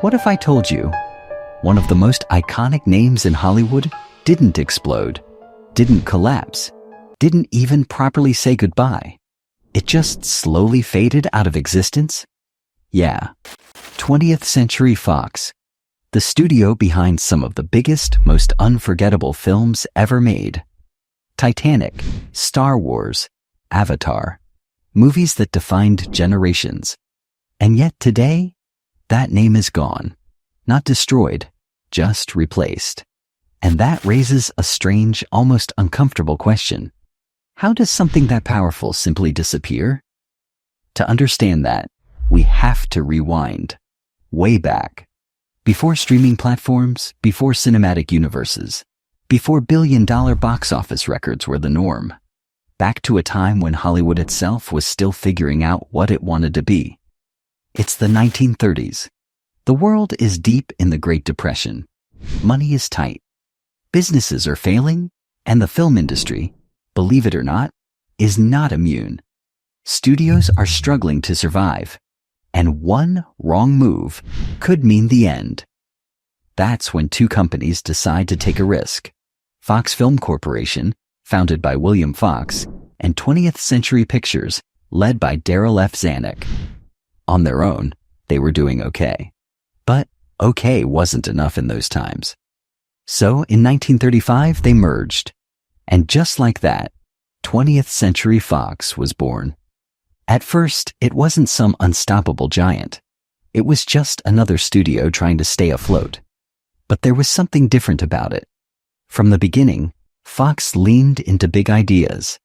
What if I told you one of the most iconic names in Hollywood didn't explode, didn't collapse, didn't even properly say goodbye? It just slowly faded out of existence? Yeah, 20th Century Fox, the studio behind some of the biggest, most unforgettable films ever made. Titanic, Star Wars, Avatar, movies that defined generations. And yet today, that name is gone, not destroyed, just replaced. And that raises a strange, almost uncomfortable question. How does something that powerful simply disappear? To understand that, we have to rewind. Way back. Before streaming platforms, before cinematic universes, before billion-dollar box office records were the norm. Back to a time when Hollywood itself was still figuring out what it wanted to be. It's the 1930s. The world is deep in the Great Depression. Money is tight. Businesses are failing, and the film industry, believe it or not, is not immune. Studios are struggling to survive, and one wrong move could mean the end. That's when two companies decide to take a risk. Fox Film Corporation, founded by William Fox, and 20th Century Pictures, led by Darryl F. Zanuck. On their own, they were doing okay. But okay wasn't enough in those times. So in 1935, they merged. And just like that, 20th Century Fox was born. At first, it wasn't some unstoppable giant. It was just another studio trying to stay afloat. But there was something different about it. From the beginning, Fox leaned into big ideas.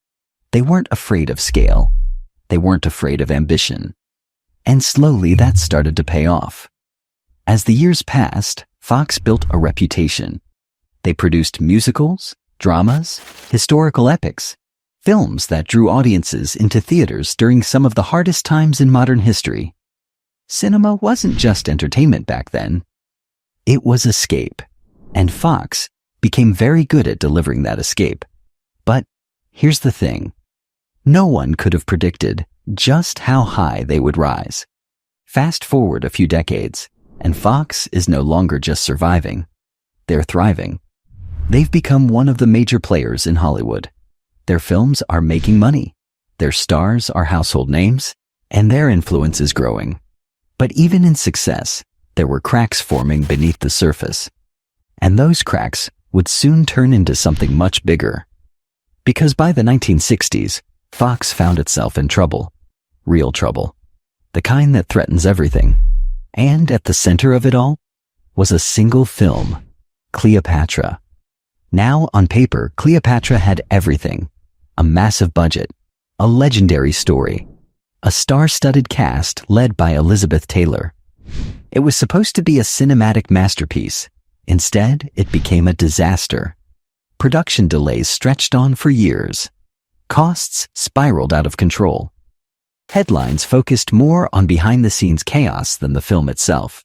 They weren't afraid of scale. They weren't afraid of ambition. And slowly that started to pay off. As the years passed, Fox built a reputation. They produced musicals, dramas, historical epics, films that drew audiences into theaters during some of the hardest times in modern history. Cinema wasn't just entertainment back then. It was escape, and Fox became very good at delivering that escape. But here's the thing. No one could have predicted just how high they would rise. Fast forward a few decades, and Fox is no longer just surviving. They're thriving. They've become one of the major players in Hollywood. Their films are making money. Their stars are household names, and their influence is growing. But even in success, there were cracks forming beneath the surface. And those cracks would soon turn into something much bigger. Because by the 1960s, Fox found itself in trouble. Real trouble. The kind that threatens everything. And at the center of it all was a single film, Cleopatra. Now, on paper, Cleopatra had everything. A massive budget, a legendary story, a star-studded cast led by Elizabeth Taylor. It was supposed to be a cinematic masterpiece. Instead, it became a disaster. Production delays stretched on for years. Costs spiraled out of control. Headlines focused more on behind-the-scenes chaos than the film itself.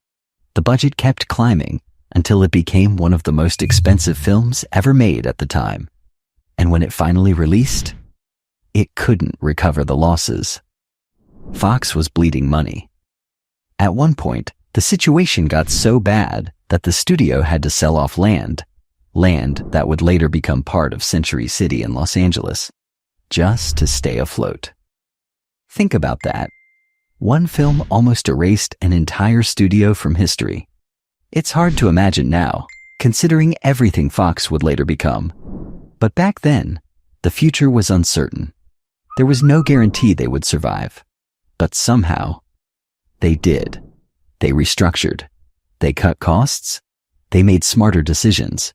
The budget kept climbing until it became one of the most expensive films ever made at the time. And when it finally released, it couldn't recover the losses. Fox was bleeding money. At one point, the situation got so bad that the studio had to sell off land that would later become part of Century City in Los Angeles, just to stay afloat. Think about that. One film almost erased an entire studio from history. It's hard to imagine now, considering everything Fox would later become. But back then, the future was uncertain. There was no guarantee they would survive. But somehow, they did. They restructured. They cut costs. They made smarter decisions.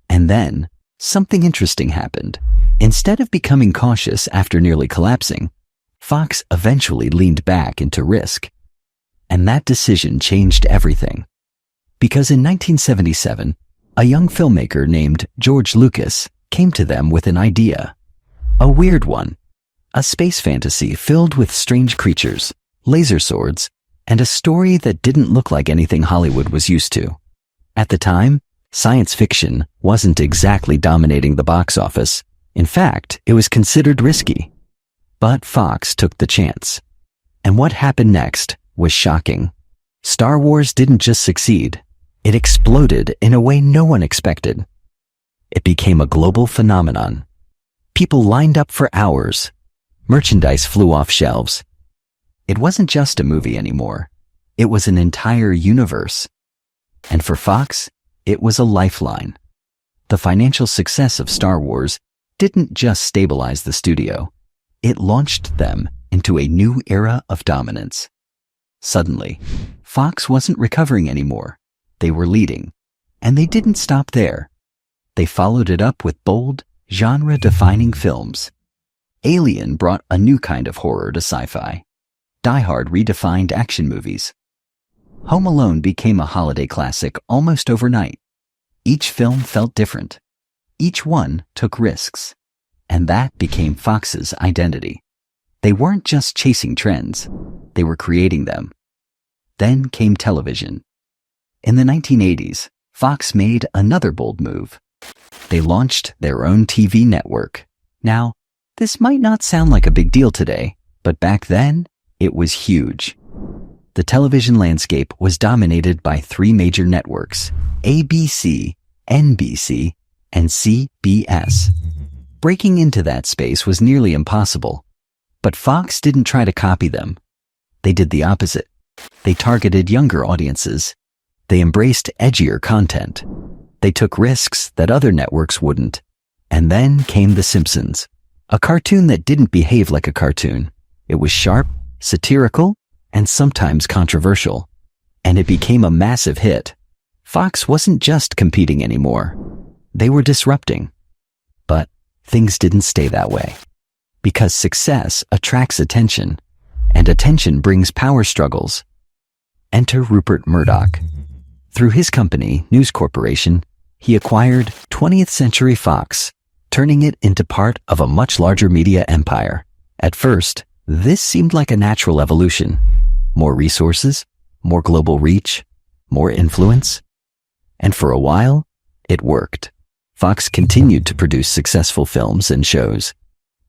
And then, something interesting happened. Instead of becoming cautious after nearly collapsing, Fox eventually leaned back into risk. And that decision changed everything. Because in 1977, a young filmmaker named George Lucas came to them with an idea. A weird one. A space fantasy filled with strange creatures, laser swords, and a story that didn't look like anything Hollywood was used to. At the time, science fiction wasn't exactly dominating the box office. In fact, it was considered risky. But Fox took the chance. And what happened next was shocking. Star Wars didn't just succeed, it exploded in a way no one expected. It became a global phenomenon. People lined up for hours. Merchandise flew off shelves. It wasn't just a movie anymore. It was an entire universe. And for Fox, it was a lifeline. The financial success of Star Wars didn't just stabilize the studio. It launched them into a new era of dominance. Suddenly, Fox wasn't recovering anymore. They were leading. And they didn't stop there. They followed it up with bold, genre-defining films. Alien brought a new kind of horror to sci-fi. Die Hard redefined action movies. Home Alone became a holiday classic almost overnight. Each film felt different. Each one took risks. And that became Fox's identity. They weren't just chasing trends. They were creating them. Then came television. In the 1980s, Fox made another bold move. They launched their own TV network. Now, this might not sound like a big deal today, but back then, it was huge. The television landscape was dominated by three major networks: ABC, NBC, and CBS. Breaking into that space was nearly impossible. But Fox didn't try to copy them. They did the opposite. They targeted younger audiences. They embraced edgier content. They took risks that other networks wouldn't. And then came The Simpsons, a cartoon that didn't behave like a cartoon. It was sharp, satirical, and sometimes controversial. And it became a massive hit. Fox wasn't just competing anymore. They were disrupting. But things didn't stay that way. Because success attracts attention, and attention brings power struggles. Enter Rupert Murdoch. Through his company, News Corporation, he acquired 20th Century Fox, turning it into part of a much larger media empire. At first, this seemed like a natural evolution. More resources, more global reach, more influence. And for a while, it worked. Fox continued to produce successful films and shows.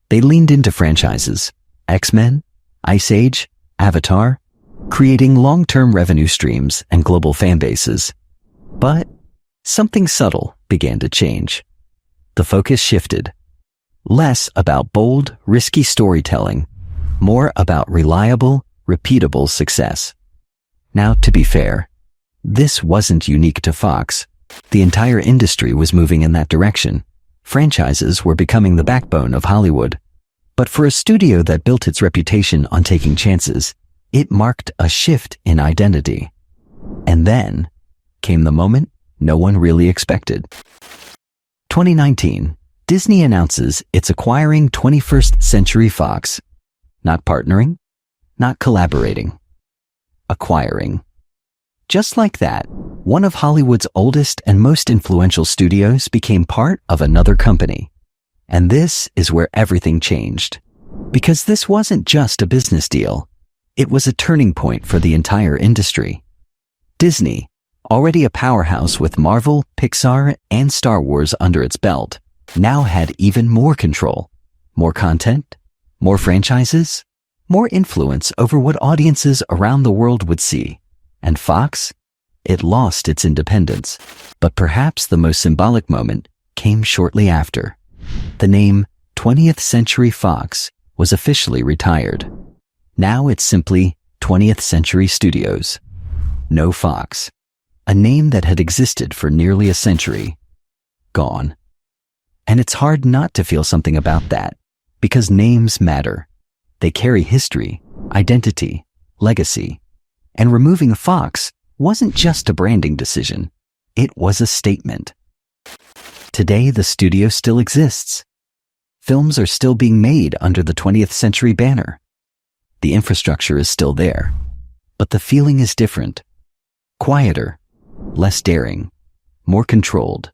They leaned into franchises: X-Men, Ice Age, Avatar, creating long-term revenue streams and global fan bases. But something subtle began to change. The focus shifted. Less about bold, risky storytelling, more about reliable, repeatable success. Now, to be fair, this wasn't unique to Fox. The entire industry was moving in that direction. Franchises were becoming the backbone of Hollywood. But for a studio that built its reputation on taking chances, it marked a shift in identity. And then came the moment no one really expected. 2019, Disney announces it's acquiring 21st Century Fox. Not partnering, not collaborating, acquiring. Just like that, one of Hollywood's oldest and most influential studios became part of another company. And this is where everything changed. Because this wasn't just a business deal. It was a turning point for the entire industry. Disney, already a powerhouse with Marvel, Pixar, and Star Wars under its belt, now had even more control. More content, more franchises, more influence over what audiences around the world would see. And Fox? It lost its independence. But perhaps the most symbolic moment came shortly after. The name 20th Century Fox was officially retired. Now it's simply 20th Century Studios. No Fox. A name that had existed for nearly a century. Gone. And it's hard not to feel something about that, because names matter. They carry history, identity, legacy. And removing Fox wasn't just a branding decision. It was a statement. Today, the studio still exists. Films are still being made under the 20th Century banner. The infrastructure is still there, but the feeling is different. Quieter, less daring, more controlled.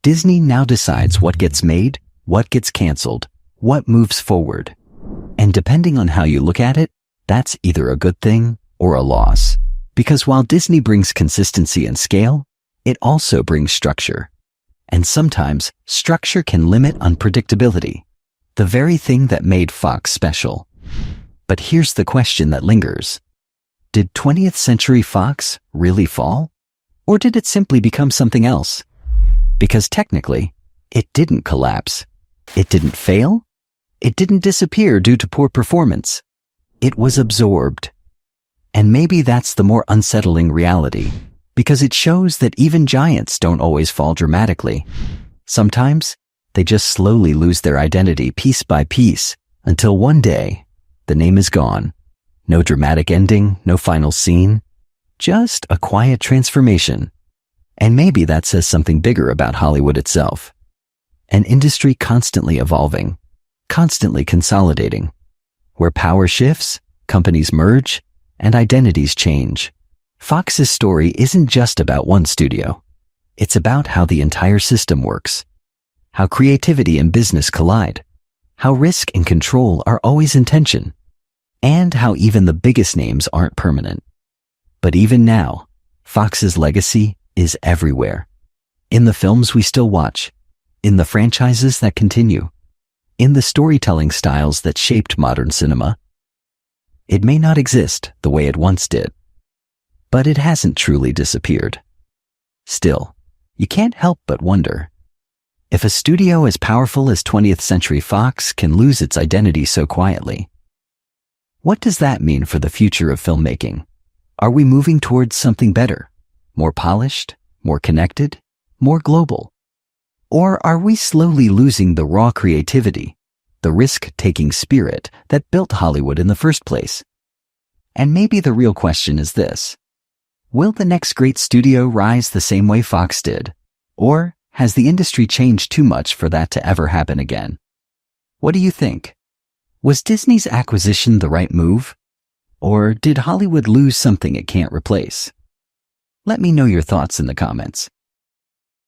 Disney now decides what gets made, what gets canceled, what moves forward. And depending on how you look at it, that's either a good thing or a loss. Because while Disney brings consistency and scale, it also brings structure. And sometimes, structure can limit unpredictability, the very thing that made Fox special. But here's the question that lingers. Did 20th Century Fox really fall? Or did it simply become something else? Because technically, it didn't collapse. It didn't fail. It didn't disappear due to poor performance. It was absorbed. And maybe that's the more unsettling reality, because it shows that even giants don't always fall dramatically. Sometimes, they just slowly lose their identity piece by piece until one day, the name is gone. No dramatic ending, no final scene, just a quiet transformation. And maybe that says something bigger about Hollywood itself. An industry constantly evolving, constantly consolidating, where power shifts, companies merge, and identities change. Fox's story isn't just about one studio. It's about how the entire system works, how creativity and business collide, how risk and control are always in tension, and how even the biggest names aren't permanent. But even now, Fox's legacy is everywhere. In the films we still watch, in the franchises that continue, in the storytelling styles that shaped modern cinema. It may not exist the way it once did, but it hasn't truly disappeared. Still, you can't help but wonder, if a studio as powerful as 20th Century Fox can lose its identity so quietly, what does that mean for the future of filmmaking? Are we moving towards something better, more polished, more connected, more global? Or are we slowly losing the raw creativity, the risk-taking spirit that built Hollywood in the first place? And maybe the real question is this: will the next great studio rise the same way Fox did? Or has the industry changed too much for that to ever happen again? What do you think? Was Disney's acquisition the right move? Or did Hollywood lose something it can't replace? Let me know your thoughts in the comments.